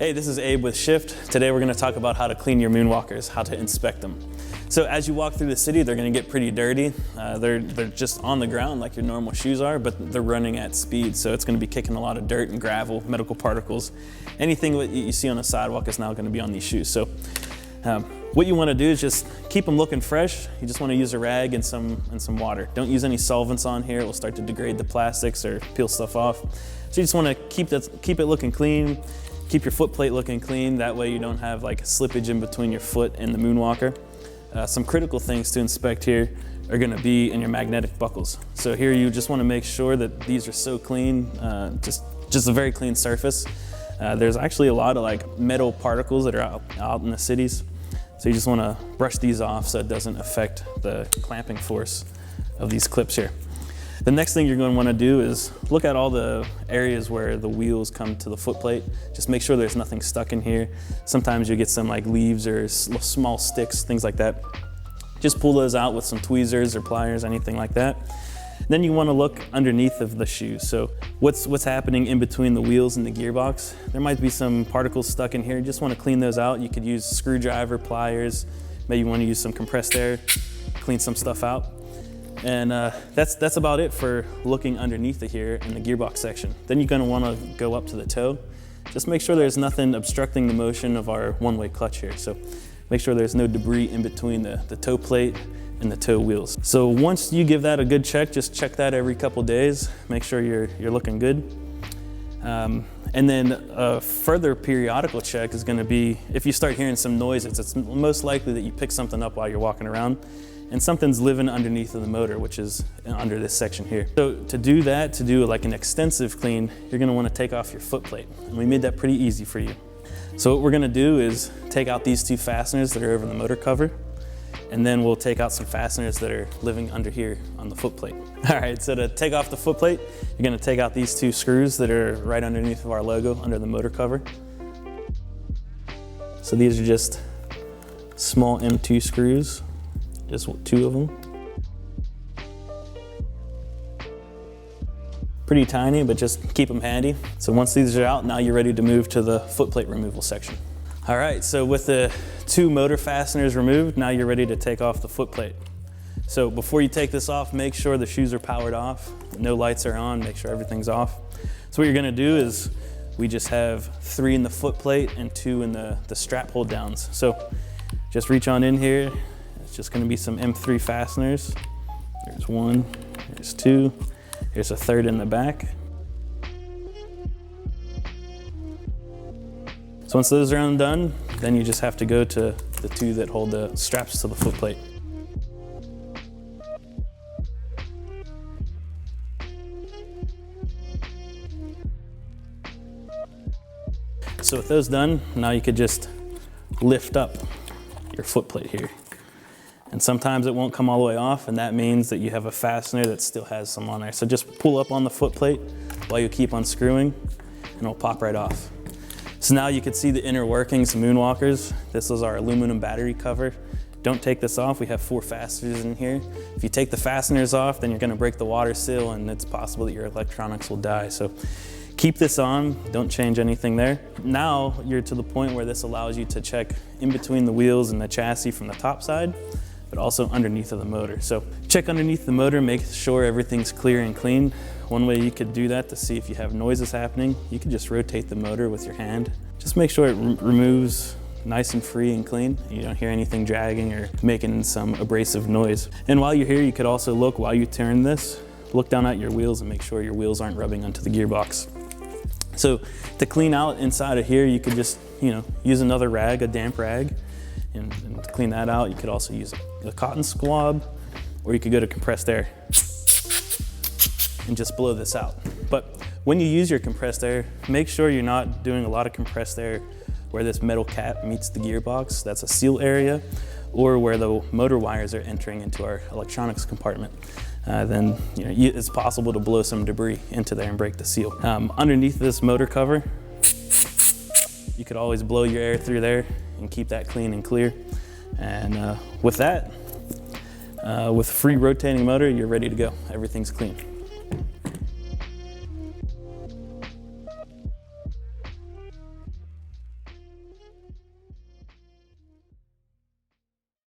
Hey, this is Abe with Shift. Today we're going to talk about how to clean your Moonwalkers, how to inspect them. So as you walk through the city, they're going to get pretty dirty. They're just on the ground like your normal shoes are, but they're running at speed. So it's going to be kicking a lot of dirt and gravel, medical particles. Anything that you see on the sidewalk is now going to be on these shoes. So what you want to do is just keep them looking fresh. You just want to use a rag and some water. Don't use any solvents on here. It will start to degrade the plastics or peel stuff off. So you just want to keep it looking clean. Keep your foot plate looking clean. That way you don't have like slippage in between your foot and the Moonwalker. Some critical things to inspect here are going to be in your magnetic buckles. So here you just want to make sure that these are so clean, just a very clean surface. There's actually a lot of like metal particles that are out in the cities. So you just want to brush these off so it doesn't affect the clamping force of these clips here. The next thing you're going to want to do is look at all the areas where the wheels come to the foot plate. Just make sure there's nothing stuck in here. Sometimes you get some like leaves or small sticks, things like that. Just pull those out with some tweezers or pliers, anything like that. Then you want to look underneath of the shoe. So what's happening in between the wheels and the gearbox? There might be some particles stuck in here. You just want to clean those out. You could use screwdriver, pliers. Maybe you want to use some compressed air, clean some stuff out. And that's about it for looking underneath of here in the gearbox section. Then you're going to want to go up to the toe. Just make sure there's nothing obstructing the motion of our one-way clutch here. So make sure there's no debris in between the toe plate and the toe wheels. So once you give that a good check, just check that every couple days. Make sure you're looking good. And then a further periodical check is going to be if you start hearing some noises, it's most likely that you pick something up while you're walking around. And something's living underneath of the motor, which is under this section here. So to do that, to do like an extensive clean, you're gonna wanna take off your foot plate. And we made that pretty easy for you. So what we're gonna do is take out these two fasteners that are over the motor cover, and then we'll take out some fasteners that are living under here on the foot plate. All right, so to take off the foot plate, you're gonna take out these two screws that are right underneath of our logo, under the motor cover. So these are just small M2 screws. Just two of them. Pretty tiny, but just keep them handy. So once these are out, now you're ready to move to the foot plate removal section. All right, so with the two motor fasteners removed, now you're ready to take off the foot plate. So before you take this off, make sure the shoes are powered off, no lights are on, make sure everything's off. So what you're gonna do is, we just have 3 in the foot plate and 2 in the strap hold downs. So just reach on in here. It's just going to be some M3 fasteners. There's 1, there's 2, there's a 3rd in the back. So once those are undone, then you just have to go to the 2 that hold the straps to the foot plate. So with those done, now you could just lift up your foot plate here. And sometimes it won't come all the way off, and that means that you have a fastener that still has some on there. So just pull up on the foot plate while you keep unscrewing, and it'll pop right off. So now you can see the inner workings of Moonwalkers. This is our aluminum battery cover. Don't take this off, we have 4 fasteners in here. If you take the fasteners off, then you're gonna break the water seal, and it's possible that your electronics will die. So keep this on, don't change anything there. Now you're to the point where this allows you to check in between the wheels and the chassis from the top side, but also underneath of the motor. So check underneath the motor, make sure everything's clear and clean. One way you could do that to see if you have noises happening, you could just rotate the motor with your hand. Just make sure it removes nice and free and clean. You don't hear anything dragging or making some abrasive noise. And while you're here, you could also look, while you turn this, look down at your wheels and make sure your wheels aren't rubbing onto the gearbox. So to clean out inside of here, you could just use another rag, a damp rag, and to clean that out. You could also use a cotton swab, or you could go to compressed air and just blow this out. But when you use your compressed air, make sure you're not doing a lot of compressed air where this metal cap meets the gearbox. That's a seal area, or where the motor wires are entering into our electronics compartment. Then it's possible to blow some debris into there and break the seal. Underneath this motor cover, you could always blow your air through there and keep that clean and clear. And with that, with free rotating motor, you're ready to go. Everything's clean.